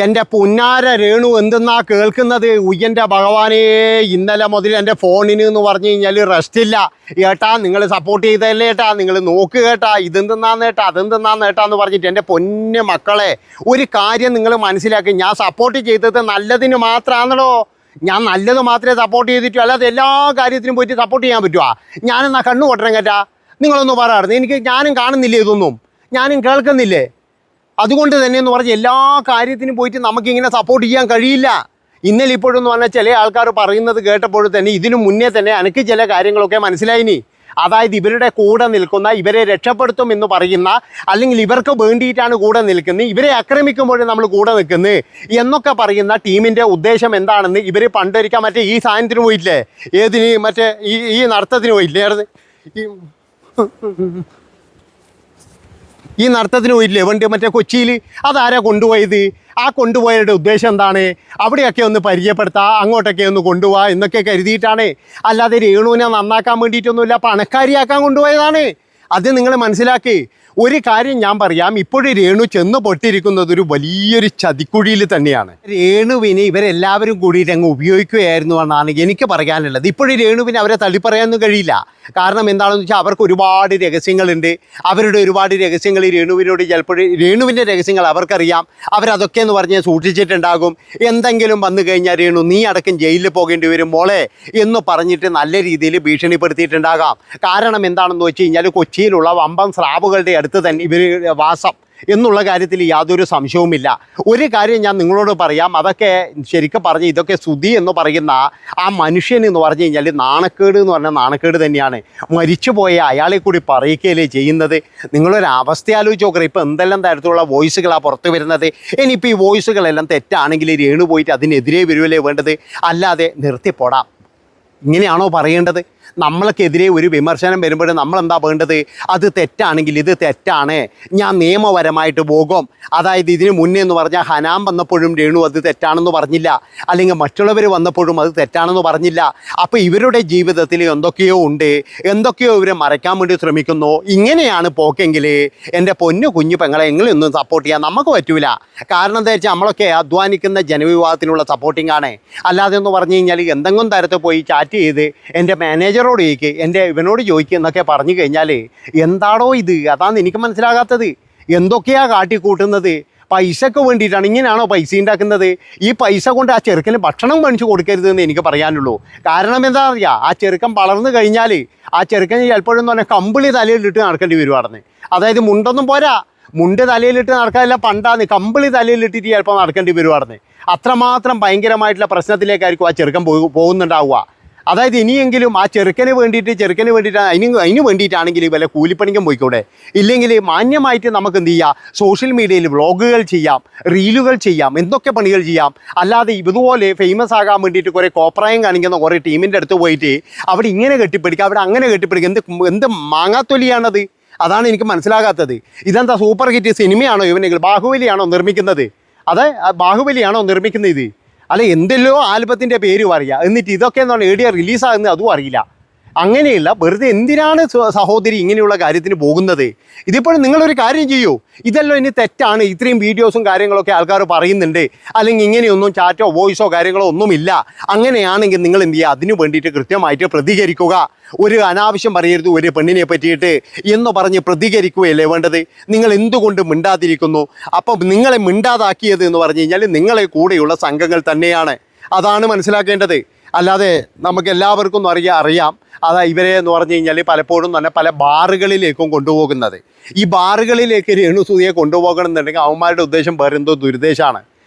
എൻ്റെ പുന്നാര രേണു എന്തെന്നാ കേൾക്കുന്നത്? ഉയ്യൻ്റെ ഭഗവാനേ, ഇന്നലെ മുതൽ എൻ്റെ ഫോണിന് എന്ന് പറഞ്ഞു കഴിഞ്ഞാൽ റെസ്റ്റില്ല ഏട്ടാ. നിങ്ങൾ സപ്പോർട്ട് ചെയ്തല്ലേ ഏട്ടാ, നിങ്ങൾ നോക്ക് കേട്ടാ, ഇതെന്തെന്നാന്ന് ഏട്ടാ, അതെന്തെന്നാന്ന് ഏട്ടാ എന്ന് പറഞ്ഞിട്ട് എൻ്റെ പൊന്നെ മക്കളെ, ഒരു കാര്യം നിങ്ങൾ മനസ്സിലാക്കി, ഞാൻ സപ്പോർട്ട് ചെയ്തത് നല്ലതിന് മാത്രമാണല്ലോ. ഞാൻ നല്ലത് മാത്രമേ സപ്പോർട്ട് ചെയ്തിട്ടു, അല്ലാതെ എല്ലാ കാര്യത്തിനും പോയിട്ട് സപ്പോർട്ട് ചെയ്യാൻ പറ്റുമോ? ഞാനെന്നാ കണ്ണു കൊട്ടണം കേട്ടാ. നിങ്ങളൊന്നും പറയാറുണ്ട്, ഞാനും കാണുന്നില്ലേ ഇതൊന്നും, ഞാനും കേൾക്കുന്നില്ലേ. അതുകൊണ്ട് തന്നെ എന്ന് പറഞ്ഞ് എല്ലാ കാര്യത്തിനും പോയിട്ട് നമുക്കിങ്ങനെ സപ്പോർട്ട് ചെയ്യാൻ കഴിയില്ല. ഇന്നലെ ഇപ്പോഴെന്ന് പറഞ്ഞാൽ ചില ആൾക്കാർ പറയുന്നത് കേട്ടപ്പോൾ തന്നെ ഇതിനു മുന്നേ തന്നെ എനിക്ക് ചില കാര്യങ്ങളൊക്കെ മനസ്സിലായിനി. അതായത് ഇവരുടെ കൂടെ നിൽക്കുന്ന, ഇവരെ രക്ഷപ്പെടുത്തും എന്ന് പറയുന്ന, അല്ലെങ്കിൽ ഇവർക്ക് വേണ്ടിയിട്ടാണ് കൂടെ നിൽക്കുന്നത്, ഇവരെ ആക്രമിക്കുമ്പോഴും നമ്മൾ കൂടെ നിൽക്കുന്നത് എന്നൊക്കെ പറയുന്ന ടീമിൻ്റെ ഉദ്ദേശം എന്താണെന്ന് ഇവർ പണ്ടൊരിക്കാൻ മറ്റേ ഈ സാധനത്തിന് പോയില്ലേ, ഏതിന്, മറ്റേ ഈ നടത്തത്തിന് പോയില്ലേ, ഈ നടത്തത്തിന് പോയില്ലേ പണ്ട് മറ്റേ കൊച്ചിയിൽ, അതാരാ കൊണ്ടുപോയത്? ആ കൊണ്ടുപോയവരുടെ ഉദ്ദേശം എന്താണ്? അവിടെയൊക്കെ ഒന്ന് പരിചയപ്പെടുത്താം, അങ്ങോട്ടൊക്കെ ഒന്ന് കൊണ്ടുപോവാ എന്നൊക്കെ കരുതിയിട്ടാണ്. അല്ലാതെ രേണുവിനെ നന്നാക്കാൻ വേണ്ടിയിട്ടൊന്നുമില്ല, പണക്കാരിയാക്കാൻ കൊണ്ടുപോയതാണ്. അത് നിങ്ങൾ മനസ്സിലാക്കി. ഒരു കാര്യം ഞാൻ പറയാം, ഇപ്പോഴും രേണു ചെന്ന് പൊട്ടിയിരിക്കുന്നത് ഒരു വലിയൊരു ചതിക്കുഴിയിൽ തന്നെയാണ്. രേണുവിനെ ഇവരെല്ലാവരും കൂടിയിട്ട് അങ്ങ് ഉപയോഗിക്കുകയായിരുന്നു എന്നാണ് എനിക്ക് പറയാനുള്ളത്. ഇപ്പോഴും രേണുവിനെ അവരെ തള്ളിപ്പറയാനൊന്നും കഴിയില്ല. കാരണം എന്താണെന്ന് വെച്ചാൽ അവർക്ക് ഒരുപാട് രഹസ്യങ്ങളുണ്ട്. അവരുടെ ഒരുപാട് രഹസ്യങ്ങൾ രേണുവിനോട് ചിലപ്പോൾ രേണുവിൻ്റെ രഹസ്യങ്ങൾ അവർക്കറിയാം. അവരതൊക്കെ എന്ന് പറഞ്ഞ് സൂക്ഷിച്ചിട്ടുണ്ടാകും. എന്തെങ്കിലും വന്നു കഴിഞ്ഞാൽ രേണു നീ അടക്കം ജയിലിൽ പോകേണ്ടി വരും മോളെ എന്ന് പറഞ്ഞിട്ട് നല്ല രീതിയിൽ ഭീഷണിപ്പെടുത്തിയിട്ടുണ്ടാകാം. കാരണം എന്താണെന്ന് വെച്ച് കഴിഞ്ഞാൽ കൊച്ചിയിലുള്ള വമ്പൻ സ്രാവുകളുടെ അടുത്ത് തന്നെ ഇവർ വാസം എന്നുള്ള കാര്യത്തിൽ യാതൊരു സംശയവുമില്ല. ഒരു കാര്യം ഞാൻ നിങ്ങളോട് പറയാം, അതൊക്കെ ശരിക്കും പറഞ്ഞ് ഇതൊക്കെ സുധി എന്ന് പറയുന്ന ആ മനുഷ്യൻ എന്ന് പറഞ്ഞു കഴിഞ്ഞാൽ നാണക്കേട് എന്ന് പറഞ്ഞാൽ നാണക്കേട് തന്നെയാണ്. മരിച്ചുപോയ അയാളെ കൂടി പറയിക്കുകയല്ലേ ചെയ്യുന്നത്. നിങ്ങളൊരു അവസ്ഥ ആലോചിച്ച് നോക്കണം. ഇപ്പോൾ എന്തെല്ലാം തരത്തിലുള്ള വോയിസുകളാണ് പുറത്ത് വരുന്നത്. ഇനിയിപ്പോൾ ഈ വോയിസുകളെല്ലാം തെറ്റാണെങ്കിൽ രേണു പോയിട്ട് അതിനെതിരെ വരുമല്ലേ വേണ്ടത്, അല്ലാതെ നിർത്തിപ്പോടാം ഇങ്ങനെയാണോ പറയേണ്ടത്? നമ്മൾക്കെതിരെ ഒരു വിമർശനം വരുമ്പോൾ നമ്മളെന്താ വേണ്ടത്? അത് തെറ്റാണെങ്കിൽ ഇത് തെറ്റാണ്, ഞാൻ നിയമപരമായിട്ട് പോകും. അതായത് ഇതിന് മുന്നേ എന്ന് പറഞ്ഞാൽ ഹനാൻ വന്നപ്പോഴും രേണു അത് തെറ്റാണെന്ന് പറഞ്ഞില്ല, അല്ലെങ്കിൽ മറ്റുള്ളവർ വന്നപ്പോഴും അത് തെറ്റാണെന്ന് പറഞ്ഞില്ല. അപ്പോൾ ഇവരുടെ ജീവിതത്തിൽ എന്തൊക്കെയോ ഉണ്ട്, എന്തൊക്കെയോ ഇവരെ മറയ്ക്കാൻ വേണ്ടി ശ്രമിക്കുന്നു. ഇങ്ങനെയാണ് പോക്കെങ്കിൽ എൻ്റെ പൊന്നു കുഞ്ഞു പെങ്ങളെ എങ്ങനെയൊന്നും സപ്പോർട്ട് ചെയ്യാൻ നമുക്ക് പറ്റൂല. കാരണം എന്താ വെച്ചാൽ നമ്മളൊക്കെ അധ്വാനിക്കുന്ന ജനവിഭാഗത്തിനുള്ള സപ്പോർട്ടിംഗ് ആണ്. അല്ലാതെ എന്ന് പറഞ്ഞു കഴിഞ്ഞാൽ എന്തെങ്കിലും തരത്തിൽ പോയി ചാറ്റ് ചെയ്ത് എൻ്റെ മാനേജറോട് ചോദിക്കുക, എൻ്റെ ഇവനോട് ചോദിക്കുക എന്നൊക്കെ പറഞ്ഞു കഴിഞ്ഞാൽ എന്താണോ ഇത്? അതാണ് എനിക്ക് മനസ്സിലാകാത്തത്. എന്തൊക്കെയാണ് കാട്ടിക്കൂട്ടുന്നത്? പൈസക്ക് വേണ്ടിയിട്ടാണ്. ഇങ്ങനെയാണോ പൈസ ഉണ്ടാക്കുന്നത്? ഈ പൈസ കൊണ്ട് ആ ചെറുക്കന് ഭക്ഷണം മേടിച്ച് കൊടുക്കരുതെന്ന് എനിക്ക് പറയാനുള്ളൂ. കാരണം എന്താ പറയുക, ആ ചെറുക്കൻ വളർന്നു കഴിഞ്ഞാൽ ആ ചെറുക്കന് ചിലപ്പോഴെന്ന് പറഞ്ഞാൽ കമ്പിളി തലയിലിട്ട് നടക്കേണ്ടി വരുവാണെന്ന്. അതായത് മുണ്ടൊന്നും പോരാ, മുണ്ട് തലയിലിട്ട് നടക്കാനില്ല, പണ്ടാന്ന് കമ്പിളി തലയിലിട്ടിട്ട് ചിലപ്പോൾ നടക്കേണ്ടി വരുവാണെന്ന്. അത്രമാത്രം ഭയങ്കരമായിട്ടുള്ള പ്രശ്നത്തിലേക്കായിരിക്കും ആ ചെറുക്കൻ പോകുന്നുണ്ടാവുക. അതായത് ഇനിയെങ്കിലും ആ ചെറുക്കന് വേണ്ടിയിട്ട് അതിന് വേണ്ടിയിട്ടാണെങ്കിൽ വല്ല കൂലിപ്പണിക്കും പോയിക്കൂടെ? ഇല്ലെങ്കിൽ മാന്യമായിട്ട് നമുക്ക് എന്ത് ചെയ്യാം, സോഷ്യൽ മീഡിയയിൽ വ്ളോഗുകൾ ചെയ്യാം, റീലുകൾ ചെയ്യാം, എന്തൊക്കെ പണികൾ ചെയ്യാം. അല്ലാതെ ഇതുപോലെ ഫേമസ് ആകാൻ വേണ്ടിയിട്ട് കുറേ കോപ്രായം കാണിക്കുന്ന കുറേ ടീമിൻ്റെ അടുത്ത് പോയിട്ട് അവിടെ ഇങ്ങനെ കെട്ടിപ്പിടിക്കുക, അവിടെ അങ്ങനെ കെട്ടിപ്പിടിക്കുക, എന്ത് മാങ്ങാത്തൊലിയാണത്? അതാണ് എനിക്ക് മനസ്സിലാകാത്തത്. ഇതെന്താ സൂപ്പർ ഹിറ്റ് സിനിമയാണോ ഇവനെങ്കിൽ? ബാഹുബലിയാണോ നിർമ്മിക്കുന്നത്? അതെ, ബാഹുബലിയാണോ നിർമ്മിക്കുന്നത് ഇത്? അല്ല, എന്തെല്ലോ ആൽബത്തിൻ്റെ പേര് പറയുക, എന്നിട്ട് ഇതൊക്കെ എന്താണ് ഏടിയ റിലീസാകുന്നത് അതും അറിയില്ല. അങ്ങനെയല്ല, വെറുതെ എന്തിനാണ് സഹോദരി ഇങ്ങനെയുള്ള കാര്യത്തിന് പോകുന്നത്? ഇതിപ്പോഴും നിങ്ങളൊരു കാര്യം ചെയ്യൂ, ഇതെല്ലാം ഇനി തെറ്റാണ്, ഇത്രയും വീഡിയോസും കാര്യങ്ങളൊക്കെ ആൾക്കാർ പറയുന്നുണ്ട്, അല്ലെങ്കിൽ ഇങ്ങനെയൊന്നും ചാറ്റോ വോയിസോ കാര്യങ്ങളോ ഒന്നുമില്ല, അങ്ങനെയാണെങ്കിൽ നിങ്ങൾ എന്ത് ചെയ്യുക, അതിന് വേണ്ടിയിട്ട് കൃത്യമായിട്ട് പ്രതികരിക്കുക. ഒരു അനാവശ്യം പറയരുത് ഒരു പെണ്ണിനെ പറ്റിയിട്ട് എന്ന് പറഞ്ഞ് പ്രതികരിക്കുകയല്ലേ വേണ്ടത്. നിങ്ങൾ എന്തുകൊണ്ട് മിണ്ടാതിരിക്കുന്നു? അപ്പം നിങ്ങളെ മിണ്ടാതാക്കിയത് എന്ന് പറഞ്ഞു കഴിഞ്ഞാൽ നിങ്ങളെ കൂടെയുള്ള സംഘങ്ങൾ തന്നെയാണ്. അതാണ് മനസ്സിലാക്കേണ്ടത്. അല്ലാതെ നമുക്ക് എല്ലാവർക്കും ഒന്നും അറിയാം. അതാ ഇവരെ എന്ന് പറഞ്ഞു കഴിഞ്ഞാൽ പലപ്പോഴും തന്നെ പല ബാറുകളിലേക്കും കൊണ്ടുപോകുന്നത്. ഈ ബാറുകളിലേക്ക് രേണുസുതിയെ കൊണ്ടുപോകണമെന്നുണ്ടെങ്കിൽ അവന്മാരുടെ ഉദ്ദേശം വേറെ എന്തോ ദുരുദ്ദേശമാണ്.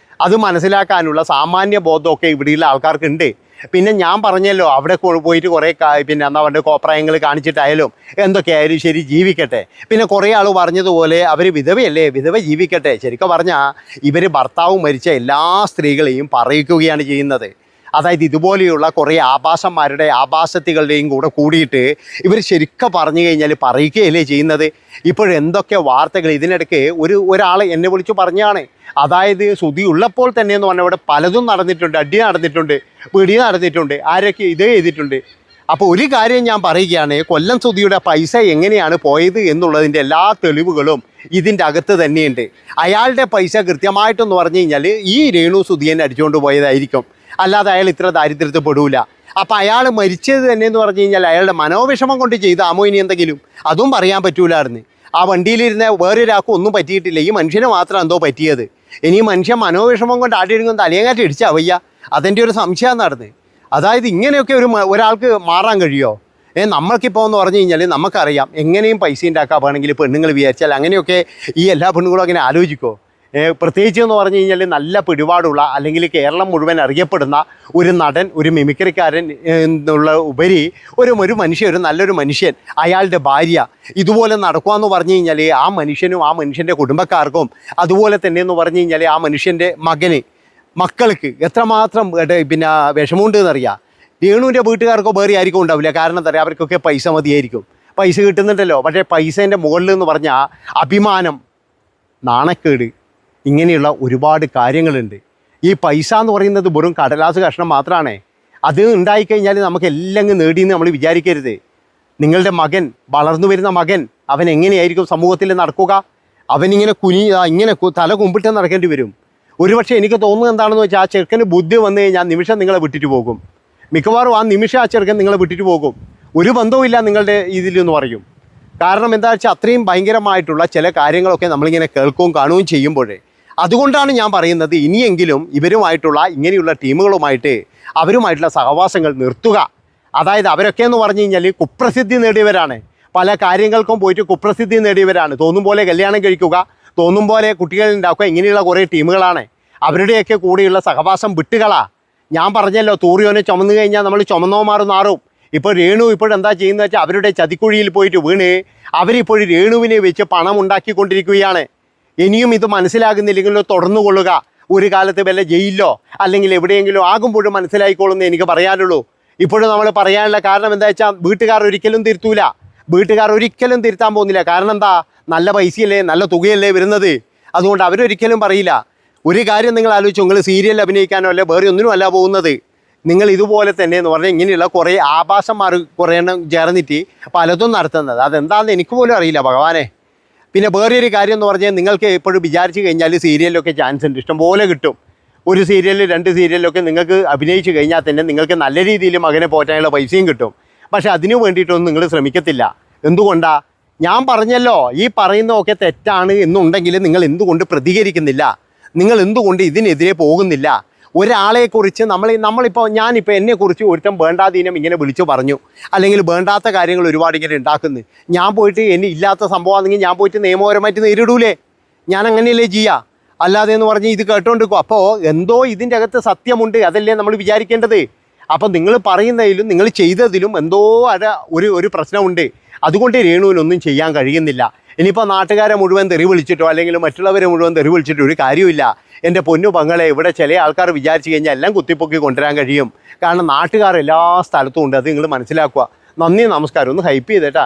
അത് മനസ്സിലാക്കാനുള്ള സാമാന്യ ബോധമൊക്കെ ഇവിടെയുള്ള ആൾക്കാർക്കുണ്ട്. പിന്നെ ഞാൻ പറഞ്ഞല്ലോ, അവിടെ പോയിട്ട് കുറേ പിന്നെ എന്താ പറയുക കോപ്രായങ്ങൾ കാണിച്ചിട്ടായാലും എന്തൊക്കെയായാലും ശരി, ജീവിക്കട്ടെ. പിന്നെ കുറേ ആൾ പറഞ്ഞതുപോലെ അവർ വിധവയല്ലേ, വിധവ ജീവിക്കട്ടെ. ശരിക്കും പറഞ്ഞാൽ ഇവർ ഭർത്താവ് മരിച്ച എല്ലാ സ്ത്രീകളെയും പറയിക്കുകയാണ് ചെയ്യുന്നത്. അതായത് ഇതുപോലെയുള്ള കുറേ ആഭാസന്മാരുടെ ആഭാസത്തികളുടെയും കൂടിയിട്ട് ഇവർ ശരിക്കും പറഞ്ഞു കഴിഞ്ഞാൽ പറയിക്കുകയല്ലേ ചെയ്യുന്നത്. ഇപ്പോഴെന്തൊക്കെ വാർത്തകൾ ഇതിനിടയ്ക്ക് ഒരാൾ എന്നെ വിളിച്ചു പറഞ്ഞാണ്. അതായത് സുധി ഉള്ളപ്പോൾ തന്നെ എന്ന് പറഞ്ഞാൽ ഇവിടെ പലതും നടന്നിട്ടുണ്ട്, അടി നടന്നിട്ടുണ്ട്, പിടി നടന്നിട്ടുണ്ട്, ആരൊക്കെ ഇത് ചെയ്തിട്ടുണ്ട്. അപ്പോൾ ഒരു കാര്യം ഞാൻ പറയുകയാണ്, കൊല്ലം സുധിയുടെ പൈസ എങ്ങനെയാണ് പോയത് എന്നുള്ളതിൻ്റെ എല്ലാ തെളിവുകളും ഇതിൻ്റെ അകത്ത് തന്നെയുണ്ട്. അയാളുടെ പൈസ കൃത്യമായിട്ടെന്ന് പറഞ്ഞു കഴിഞ്ഞാൽ ഈ രേണു സുധിയെ അടിച്ചുകൊണ്ട് പോയതായിരിക്കും, അല്ലാതെ അയാൾ ഇത്ര ദാരിദ്ര്യത്തിൽ പെടൂല. അപ്പം അയാൾ മരിച്ചത് തന്നെ എന്ന് പറഞ്ഞു കഴിഞ്ഞാൽ അയാളുടെ മനോവിഷമം കൊണ്ട് ചെയ്താമോ ഇനി എന്തെങ്കിലും, അതും പറയാൻ പറ്റൂലായിരുന്നു. ആ വണ്ടിയിലിരുന്ന വേറൊരാൾക്കും ഒന്നും പറ്റിയിട്ടില്ല, ഈ മനുഷ്യന് മാത്രം എന്തോ പറ്റിയത്. ഇനി മനുഷ്യൻ മനോവിഷമം കൊണ്ട് ആടിയെടുക്കും തലയങ്ങാറ്റ് ഇടിച്ചാൽ വയ്യ, അതെൻ്റെ ഒരു സംശയം നടന്ന്. അതായത് ഇങ്ങനെയൊക്കെ ഒരാൾക്ക് മാറാൻ കഴിയുമോ? നമ്മൾക്കിപ്പോൾ എന്ന് പറഞ്ഞു കഴിഞ്ഞാൽ നമുക്കറിയാം എങ്ങനെയും പൈസ ഉണ്ടാക്കാൻ വേണമെങ്കിൽ പെണ്ണുങ്ങൾ വിചാരിച്ചാൽ അങ്ങനെയൊക്കെ ഈ എല്ലാ പെണ്ണുങ്ങളും അങ്ങനെ ആലോചിക്കുമോ? പ്രത്യേകിച്ച് എന്ന് പറഞ്ഞു കഴിഞ്ഞാൽ നല്ല പിടിപാടുള്ള അല്ലെങ്കിൽ കേരളം മുഴുവൻ അറിയപ്പെടുന്ന ഒരു നടൻ, ഒരു മിമിക്രിക്കാരൻ എന്നുള്ള ഉപരി ഒരു മനുഷ്യൻ, ഒരു നല്ലൊരു മനുഷ്യൻ, അയാളുടെ ഭാര്യ ഇതുപോലെ നടക്കുകയെന്ന് പറഞ്ഞു കഴിഞ്ഞാൽ ആ മനുഷ്യനും ആ മനുഷ്യൻ്റെ കുടുംബക്കാർക്കും അതുപോലെ തന്നെ എന്ന് പറഞ്ഞു കഴിഞ്ഞാൽ ആ മനുഷ്യൻ്റെ മക്കൾക്ക് എത്രമാത്രം പിന്നെ വിഷമമുണ്ട് എന്നറിയാം. രേണുവിൻ്റെ വീട്ടുകാർക്കോ വേറെ ആയിരിക്കും ഉണ്ടാവില്ല. കാരണം എന്താ പറയുക, അവർക്കൊക്കെ പൈസ മതിയായിരിക്കും, പൈസ കിട്ടുന്നുണ്ടല്ലോ. പക്ഷേ പൈസേൻ്റെ മുകളിൽ എന്ന് പറഞ്ഞാൽ അഭിമാനം, നാണക്കേട്, ഇങ്ങനെയുള്ള ഒരുപാട് കാര്യങ്ങളുണ്ട്. ഈ പൈസ എന്ന് പറയുന്നത് വെറും കടലാസ് കഷ്ണം മാത്രമാണ്. അത് ഉണ്ടായിക്കഴിഞ്ഞാൽ നമുക്ക് എല്ലാം നേടിയെന്ന് നമ്മൾ വിചാരിക്കരുത്. നിങ്ങളുടെ മകൻ, വളർന്നു വരുന്ന മകൻ, അവൻ എങ്ങനെയായിരിക്കും സമൂഹത്തിൽ നടക്കുക? അവനിങ്ങനെ ഇങ്ങനെ തല കുമ്പിട്ട് നടക്കേണ്ടി വരും. ഒരുപക്ഷെ എനിക്ക് തോന്നുന്നത് എന്താണെന്ന് വെച്ചാൽ ആ ചെറുക്കന് ബുദ്ധി വന്നു കഴിഞ്ഞാൽ നിമിഷം നിങ്ങളെ വിട്ടിട്ട് പോകും. മിക്കവാറും ആ നിമിഷം ആ ചെറുക്കൻ നിങ്ങളെ വിട്ടിട്ട് പോകും. ഒരു ബന്ധവുമില്ല നിങ്ങളുടെ ഇതിലെന്ന് പറയും. കാരണം എന്താ വെച്ചാൽ അത്രയും ഭയങ്കരമായിട്ടുള്ള ചില കാര്യങ്ങളൊക്കെ നമ്മളിങ്ങനെ കേൾക്കുകയും കാണുകയും ചെയ്യുമ്പോഴേ. അതുകൊണ്ടാണ് ഞാൻ പറയുന്നത്, ഇനിയെങ്കിലും ഇവരുമായിട്ടുള്ള ഇങ്ങനെയുള്ള ടീമുകളുമായിട്ട് അവരുമായിട്ടുള്ള സഹവാസങ്ങൾ നിർത്തുക. അതായത് അവരൊക്കെ എന്ന് പറഞ്ഞു കഴിഞ്ഞാൽ കുപ്രസിദ്ധി നേടിയവരാണ്, പല കാര്യങ്ങൾക്കും പോയിട്ട് കുപ്രസിദ്ധി നേടിയവരാണ്. തോന്നും പോലെ കല്യാണം കഴിക്കുക, തോന്നും പോലെ കുട്ടികൾ ഉണ്ടാക്കുക, ഇങ്ങനെയുള്ള കുറേ ടീമുകളാണ്. അവരുടെയൊക്കെ കൂടെയുള്ള സഹവാസം വിട്ടുകളാ. ഞാൻ പറഞ്ഞല്ലോ, തൂറിയോനെ ചുമന്നു കഴിഞ്ഞാൽ നമ്മൾ ചുമന്നോമാർ നാറും. ഇപ്പോൾ രേണു ഇപ്പോഴെന്താ ചെയ്യുന്നത് വെച്ചാൽ അവരുടെ ചതിക്കുഴിയിൽ പോയിട്ട് വീണ് അവരിപ്പോഴും രേണുവിനെ വെച്ച് പണം ഉണ്ടാക്കിക്കൊണ്ടിരിക്കുകയാണ്. ഇനിയും ഇത് മനസ്സിലാകുന്നില്ലെങ്കിലോ തുടർന്നു കൊള്ളുക. ഒരു കാലത്ത് വല്ല ജയിലിലോ അല്ലെങ്കിൽ എവിടെയെങ്കിലും ആകുമ്പോഴും മനസ്സിലായിക്കോളുന്നേ എനിക്ക് പറയാനുള്ളൂ. ഇപ്പോഴും നമ്മൾ പറയാനുള്ള കാരണം എന്താ വെച്ചാൽ വീട്ടുകാർ ഒരിക്കലും തിരുത്തൂല, വീട്ടുകാർ ഒരിക്കലും തിരുത്താൻ പോകുന്നില്ല. കാരണം എന്താ, നല്ല പൈസയല്ലേ, നല്ല തുകയല്ലേ വരുന്നത്. അതുകൊണ്ട് അവരൊരിക്കലും പറയില്ല. ഒരു കാര്യം നിങ്ങൾ ആലോചിച്ചു, നിങ്ങൾ സീരിയൽ അഭിനയിക്കാനോ അല്ലെ വേറെ ഒന്നിനും അല്ല പോകുന്നത്. നിങ്ങൾ ഇതുപോലെ തന്നെ എന്ന് പറഞ്ഞാൽ ഇങ്ങനെയുള്ള കുറേ ആഭാസന്മാർ കുറേ എണ്ണം ചേർന്നിട്ട് പലതും നടത്തുന്നത്. അതെന്താണെന്ന് എനിക്ക് പോലും അറിയില്ല ഭഗവാനെ. പിന്നെ വേറൊരു കാര്യം എന്ന് പറഞ്ഞാൽ നിങ്ങൾക്ക് എപ്പോഴും വിചാരിച്ച് കഴിഞ്ഞാൽ സീരിയലിലൊക്കെ ചാൻസ് ഉണ്ട്, ഇഷ്ടംപോലെ കിട്ടും. ഒരു സീരിയലിൽ 2 സീരിയലിലൊക്കെ നിങ്ങൾക്ക് അഭിനയിച്ച് കഴിഞ്ഞാൽ തന്നെ നിങ്ങൾക്ക് നല്ല രീതിയിൽ മകനെ പോറ്റാനുള്ള പൈസയും കിട്ടും. പക്ഷേ അതിനു വേണ്ടിയിട്ടൊന്നും നിങ്ങൾ ശ്രമിക്കത്തില്ല. എന്തുകൊണ്ടാണ്? ഞാൻ പറഞ്ഞല്ലോ, ഈ പറയുന്നതൊക്കെ തെറ്റാണ് എന്നുണ്ടെങ്കിൽ നിങ്ങൾ എന്തുകൊണ്ട് പ്രതികരിക്കുന്നില്ല? നിങ്ങൾ എന്തുകൊണ്ട് ഇതിനെതിരെ പോകുന്നില്ല? ഒരാളെക്കുറിച്ച് ഞാനിപ്പോൾ എന്നെക്കുറിച്ച് ഒരുത്തം വേണ്ടാതീനം ഇങ്ങനെ വിളിച്ചു പറഞ്ഞു, അല്ലെങ്കിൽ വേണ്ടാത്ത കാര്യങ്ങൾ ഒരുപാട് ഇങ്ങനെ ഉണ്ടാക്കുന്നു. ഞാൻ പോയിട്ട് ഇല്ലാത്ത സംഭവമാണെങ്കിൽ ഞാൻ പോയിട്ട് നിയമപരമായിട്ട് നേരിടൂലേ? ഞാൻ അങ്ങനെയല്ലേ ചെയ്യുക? അല്ലാതെ എന്ന് പറഞ്ഞ് ഇത് കേട്ടോണ്ടിരിക്കും. അപ്പോൾ എന്തോ ഇതിൻ്റെ അകത്ത് സത്യമുണ്ട്, അതല്ലേ നമ്മൾ വിചാരിക്കേണ്ടത്. അപ്പം നിങ്ങൾ പറയുന്നതിലും നിങ്ങൾ ചെയ്തതിലും എന്തോ ഒരു പ്രശ്നമുണ്ട്. അതുകൊണ്ട് രേണുവിനൊന്നും ചെയ്യാൻ കഴിയുന്നില്ല. ഇനിയിപ്പോൾ നാട്ടുകാരെ മുഴുവൻ തെറി വിളിച്ചിട്ടോ അല്ലെങ്കിൽ മറ്റുള്ളവരെ മുഴുവൻ തെറി വിളിച്ചിട്ടോ ഒരു കാര്യമില്ല. എൻ്റെ പൊന്നു പങ്ങളെ, ഇവിടെ ചില ആൾക്കാർ വിചാരിച്ച് കഴിഞ്ഞാൽ എല്ലാം കുത്തിപ്പൊക്കി കൊണ്ടുവരാൻ കഴിയും. കാരണം നാട്ടുകാർ എല്ലാ സ്ഥലത്തും ഉണ്ട്, അത് നിങ്ങൾ മനസ്സിലാക്കുക. നന്ദി, നമസ്കാരം. ഒന്ന് ഹൈപ്പ് ചെയ്തേട്ടാ.